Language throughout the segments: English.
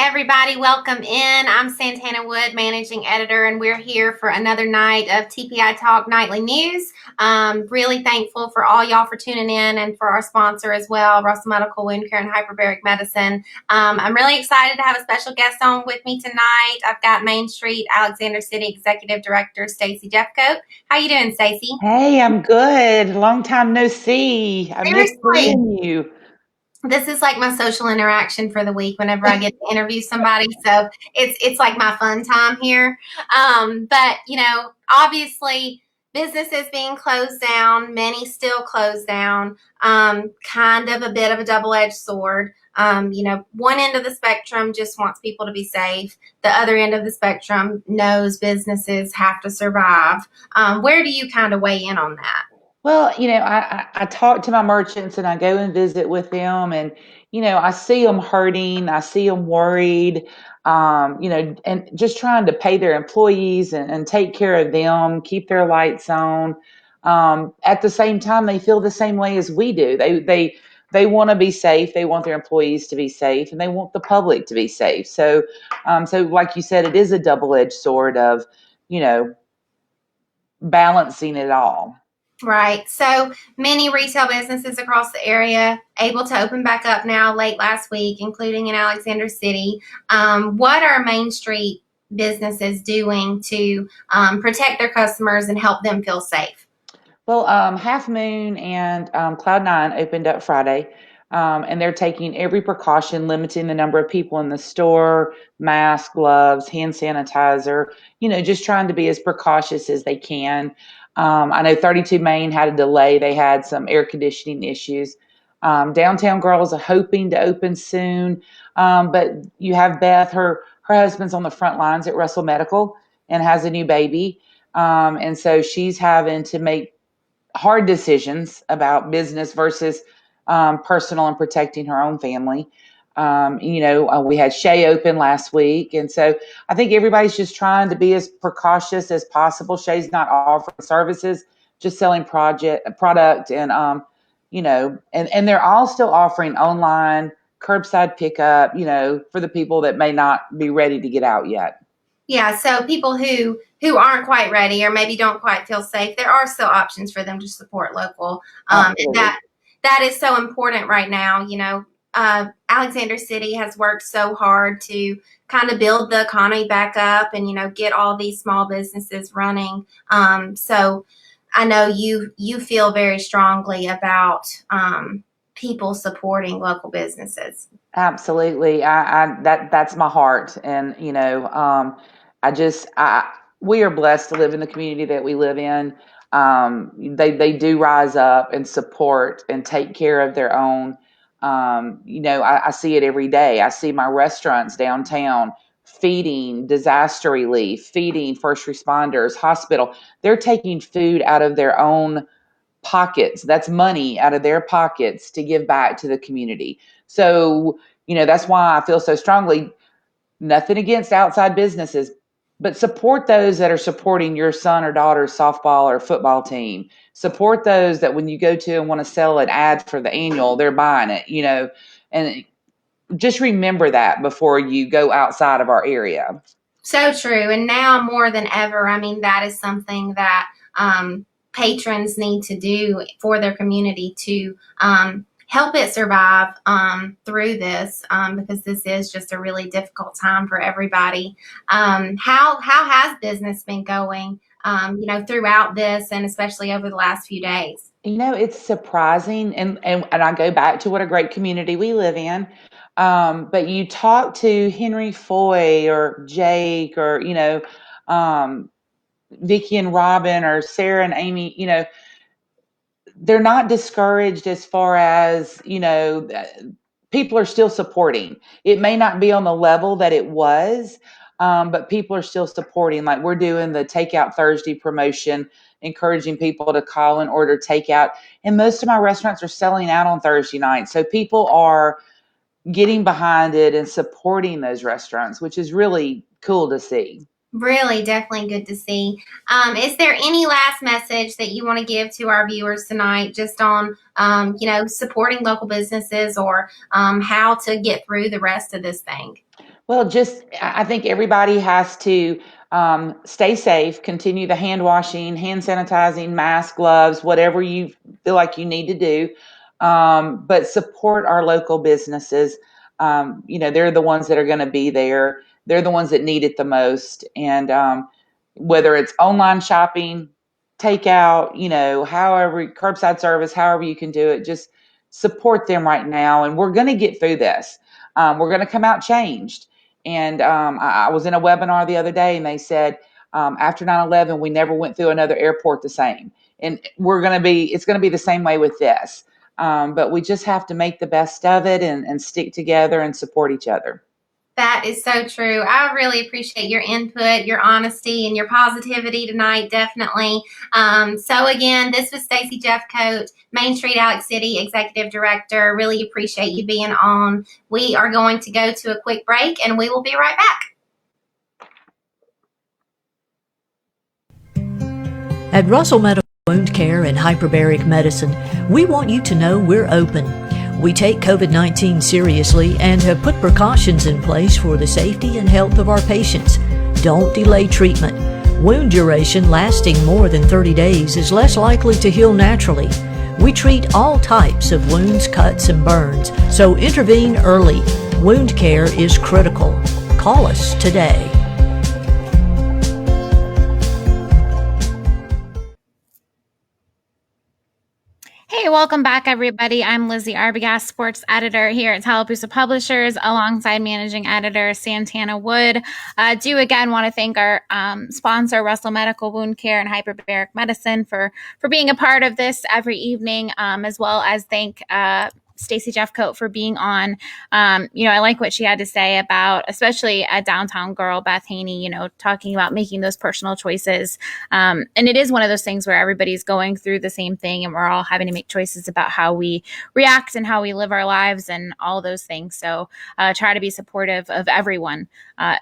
everybody. Welcome in. I'm Santana Wood, managing editor, and we're here for another night of TPI Talk Nightly News. Really thankful for all y'all for tuning in and for our sponsor as well, Russell Medical Wound Care and Hyperbaric Medicine. I'm really excited to have a special guest on with me tonight. I've got Main Street Alexander City Executive Director Stacy Jeffcoat. How you doing, Stacy? Hey, I'm good. Long time no see. I miss Seriously. seeing you. This is like my social interaction for the week whenever I get to interview somebody. So it's like my fun time here. But obviously businesses being closed down, many still closed down, kind of a bit of a double-edged sword. One end of the spectrum just wants people to be safe. The other end of the spectrum knows businesses have to survive. Where do you kind of weigh in on that? Well, I talk to my merchants and I go and visit with them, and I see them hurting, I see them worried, and just trying to pay their employees and take care of them, keep their lights on. At the same time, they feel the same way as we do. They want to be safe. They want their employees to be safe, and they want the public to be safe. So like you said, it is a double-edged sword of, you know, balancing it all. Right. So many retail businesses across the area able to open back up now late last week, including in Alexander City. What are Main Street businesses doing to protect their customers and help them feel safe? Well, Half Moon and Cloud Nine opened up Friday, and they're taking every precaution, limiting the number of people in the store, mask, gloves, hand sanitizer, just trying to be as precautious as they can. I know 32 Main had a delay, they had some air conditioning issues. Downtown Girls are hoping to open soon, but you have Beth, her husband's on the front lines at Russell Medical and has a new baby. And so she's having to make hard decisions about business versus personal and protecting her own family. We had Shay open last week, and so I think everybody's just trying to be as precautious as possible. Shay's not offering services, just selling product, and and they're all still offering online curbside pickup. For the people that may not be ready to get out yet. Yeah, so people who aren't quite ready or maybe don't quite feel safe, there are still options for them to support local. And Absolutely. that is so important right now. Alexander City has worked so hard to kind of build the economy back up and get all these small businesses running. So I know you feel very strongly about people supporting local businesses. Absolutely. That's my heart. And, I just, we are blessed to live in the community that we live in. They do rise up and support and take care of their own. I see it every day. I see my restaurants downtown feeding disaster relief, feeding first responders, hospital. They're taking food out of their own pockets. That's money out of their pockets to give back to the community. So, that's why I feel so strongly. Nothing against outside businesses, but support those that are supporting your son or daughter's softball or football team. Support those that when you go to and want to sell an ad for the annual, they're buying it, and just remember that before you go outside of our area. So true. And now more than ever, I mean, that is something that patrons need to do for their community to help it survive through this because this is just a really difficult time for everybody. How has business been going, throughout this and especially over the last few days? It's surprising, and I go back to what a great community we live in. But you talk to Henry Foy or Jake or um, Vicky and Robin or Sarah and Amy, they're not discouraged as far as people are still supporting. It may not be on the level that it was, but people are still supporting. Like we're doing the Takeout Thursday promotion, encouraging people to call and order takeout. And most of my restaurants are selling out on Thursday night. So people are getting behind it and supporting those restaurants, which is really cool to see. Really, definitely good to see. Is there any last message that you want to give to our viewers tonight, just on supporting local businesses or how to get through the rest of this thing? Well, I think everybody has to stay safe, continue the hand washing, hand sanitizing, mask, gloves, whatever you feel like you need to do. But support our local businesses. They're the ones that are going to be there. They're the ones that need it the most. And whether it's online shopping, takeout, however, curbside service, however you can do it, just support them right now. And we're going to get through this. We're going to come out changed. And I was in a webinar the other day, and they said after 9/11, we never went through another airport the same. And it's going to be the same way with this. But we just have to make the best of it and stick together and support each other. That is so true. I really appreciate your input, your honesty, and your positivity tonight, definitely. So again, this was Stacy Jeffcoat, Main Street Alex City Executive Director. Really appreciate you being on. We are going to go to a quick break, and we will be right back. At Russell Medical Wound Care and Hyperbaric Medicine, we want you to know we're open. We take COVID-19 seriously and have put precautions in place for the safety and health of our patients. Don't delay treatment. Wound duration lasting more than 30 days is less likely to heal naturally. We treat all types of wounds, cuts, and burns, so intervene early. Wound care is critical. Call us today. Hey, welcome back, everybody. I'm Lizzie Arbogast, sports editor here at Tallapoosa Publishers, alongside managing editor Santana Wood. Do again want to thank our sponsor, Russell Medical Wound Care and Hyperbaric Medicine, for being a part of this every evening, as well as thank Stacy Jeffcoat for being on. I like what she had to say about, especially a downtown girl, Beth Haney, talking about making those personal choices. And it is one of those things where everybody's going through the same thing, and we're all having to make choices about how we react and how we live our lives and all those things. So try to be supportive of everyone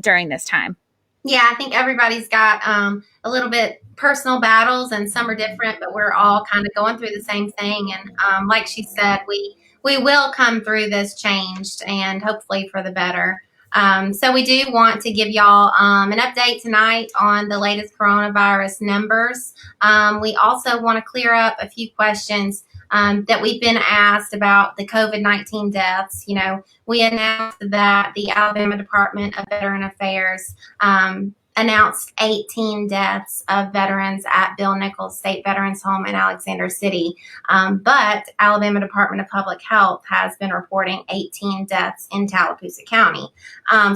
during this time. Yeah, I think everybody's got a little bit personal battles, and some are different, but we're all kind of going through the same thing. And like she said, we will come through this changed, and hopefully for the better. So we do want to give y'all an update tonight on the latest coronavirus numbers. We also want to clear up a few questions that we've been asked about the COVID-19 deaths. We announced that the Alabama Department of Veteran Affairs announced 18 deaths of veterans at Bill Nichols State Veterans Home in Alexander City. But Alabama Department of Public Health has been reporting 18 deaths in Tallapoosa County.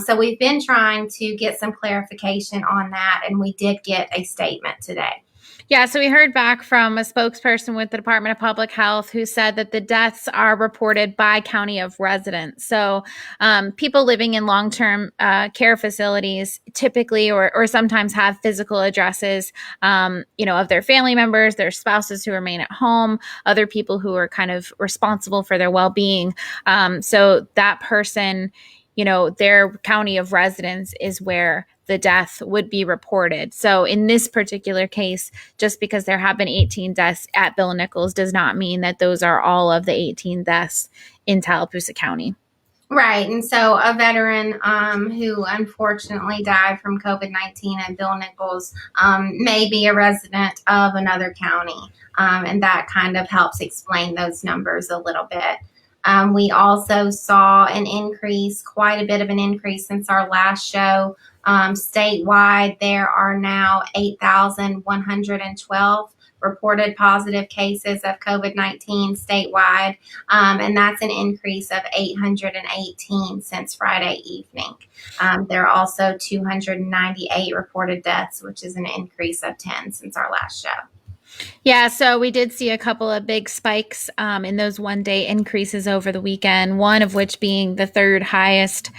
So we've been trying to get some clarification on that, and we did get a statement today. Yeah, so we heard back from a spokesperson with the Department of Public Health who said that the deaths are reported by county of residence. So people living in long-term care facilities typically or sometimes have physical addresses, of their family members, their spouses who remain at home, other people who are kind of responsible for their well-being. So that person, their county of residence is where the death would be reported. So in this particular case, just because there have been 18 deaths at Bill Nichols does not mean that those are all of the 18 deaths in Tallapoosa County. Right. And so a veteran who unfortunately died from COVID-19 at Bill Nichols may be a resident of another county. And that kind of helps explain those numbers a little bit. We also saw quite a bit of an increase since our last show. Statewide, there are now 8,112 reported positive cases of COVID-19 statewide, and that's an increase of 818 since Friday evening. There are also 298 reported deaths, which is an increase of 10 since our last show. Yeah, so we did see a couple of big spikes in those one-day increases over the weekend, one of which being the third highest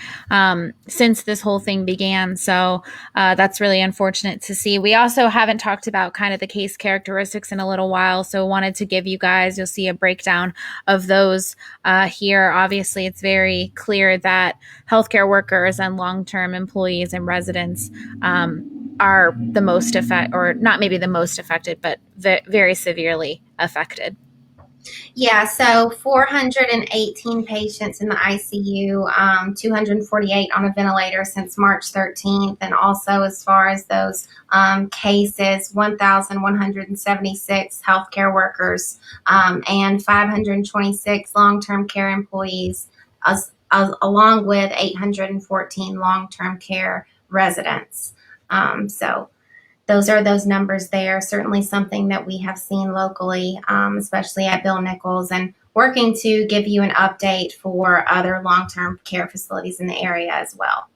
since this whole thing began. So that's really unfortunate to see. We also haven't talked about kind of the case characteristics in a little while, so wanted to give you guys, you'll see a breakdown of those here. Obviously, it's very clear that healthcare workers and long-term employees and residents are the most affected, or not maybe the most affected, but very severely affected. Yeah, so 418 patients in the ICU, 248 on a ventilator since March 13th. And also, as far as those cases, 1,176 healthcare workers and 526 long term care employees, along with 814 long term care residents. So, those are those numbers there. Certainly something that we have seen locally, especially at Bill Nichols, and working to give you an update for other long-term care facilities in the area as well.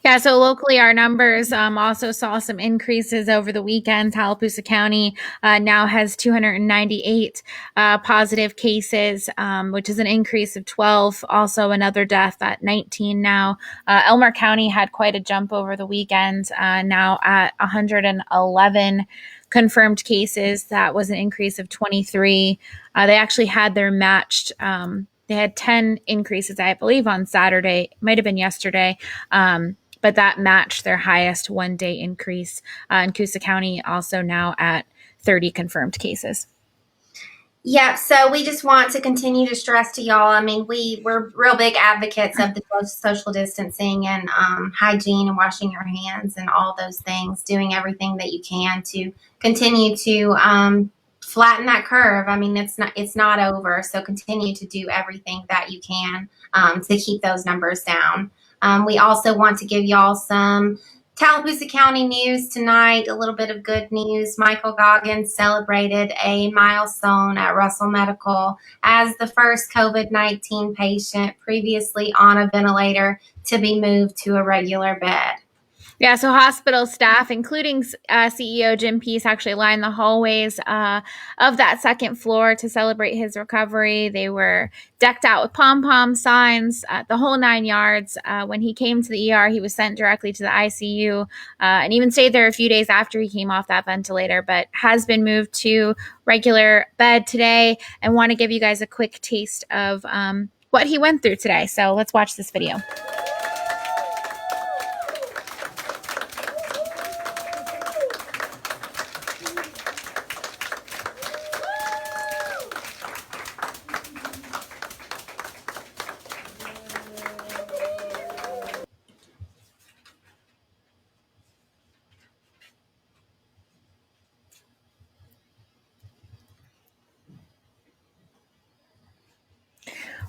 Yeah, so locally, our numbers also saw some increases over the weekend. Tallapoosa County now has 298 positive cases, which is an increase of 12. Also, another death at 19 now. Elmer County had quite a jump over the weekend, now at 111 confirmed cases. That was an increase of 23. They actually had their matched. They had 10 increases, I believe, on Saturday. It might have been yesterday. But that matched their highest one-day increase. In Coosa County, also now at 30 confirmed cases. Yeah, so we just want to continue to stress to y'all. I mean, we're real big advocates of the social distancing and hygiene and washing your hands and all those things, doing everything that you can to continue to flatten that curve. I mean, it's not over, so continue to do everything that you can to keep those numbers down. We also want to give y'all some Tallapoosa County news tonight, a little bit of good news. Michael Goggins celebrated a milestone at Russell Medical as the first COVID-19 patient previously on a ventilator to be moved to a regular bed. Yeah, so hospital staff, including CEO Jim Peace, actually lined the hallways of that second floor to celebrate his recovery. They were decked out with pom-pom signs, the whole 9 yards. When he came to the ER, he was sent directly to the ICU and even stayed there a few days after he came off that ventilator, but has been moved to regular bed today. And want to give you guys a quick taste of what he went through today. So let's watch this video.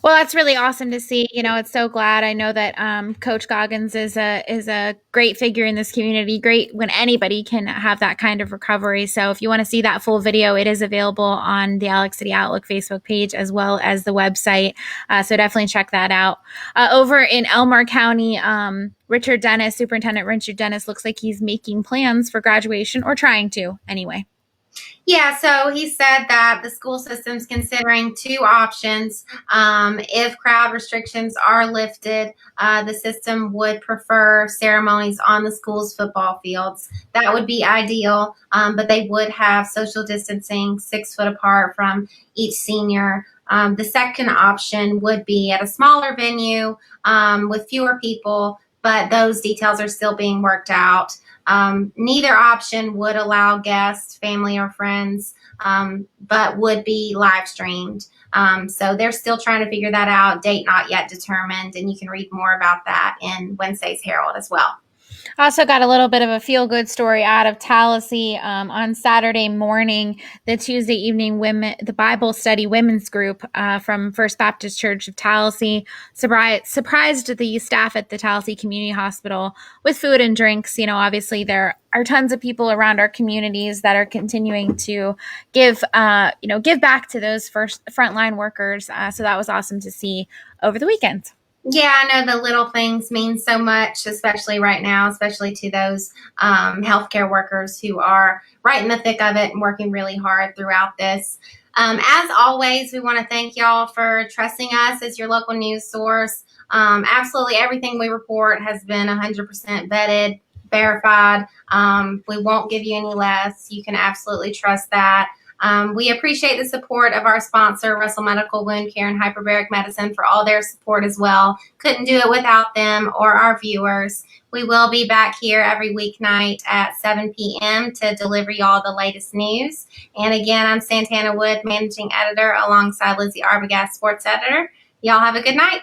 Well, that's really awesome to see. You know, it's so glad. I know that Coach Goggins is a great figure in this community. Great when anybody can have that kind of recovery. So if you want to see that full video, it is available on the Alex City Outlook Facebook page as well as the website. So definitely check that out. Over in Elmore County, Superintendent Richard Dennis looks like he's making plans for graduation, or trying to anyway. Yeah, so he said that the school system's considering two options. If crowd restrictions are lifted, the system would prefer ceremonies on the school's football fields. That would be ideal, but they would have social distancing 6 foot apart from each senior. The second option would be at a smaller venue with fewer people, but those details are still being worked out. Neither option would allow guests, family, or friends, but would be live streamed. So they're still trying to figure that out. Date not yet determined, and you can read more about that in Wednesday's Herald as well. Also got a little bit of a feel-good story out of Tallahassee. On Saturday morning, the Tuesday evening the Bible study women's group from First Baptist Church of Tallahassee surprised the staff at the Tallahassee Community Hospital with food and drinks. You know, obviously there are tons of people around our communities that are continuing to give back to those frontline workers. So that was awesome to see over the weekend. Yeah, I know the little things mean so much, especially right now, especially to those healthcare workers who are right in the thick of it and working really hard throughout this. As always, we want to thank y'all for trusting us as your local news source. Absolutely everything we report has been 100% vetted, verified. We won't give you any less. You can absolutely trust that. We appreciate the support of our sponsor, Russell Medical Wound Care and Hyperbaric Medicine, for all their support as well. Couldn't do it without them or our viewers. We will be back here every weeknight at 7 p.m. to deliver you all the latest news. And again, I'm Santana Wood, Managing Editor, alongside Lizzie Arbogast, Sports Editor. Y'all have a good night.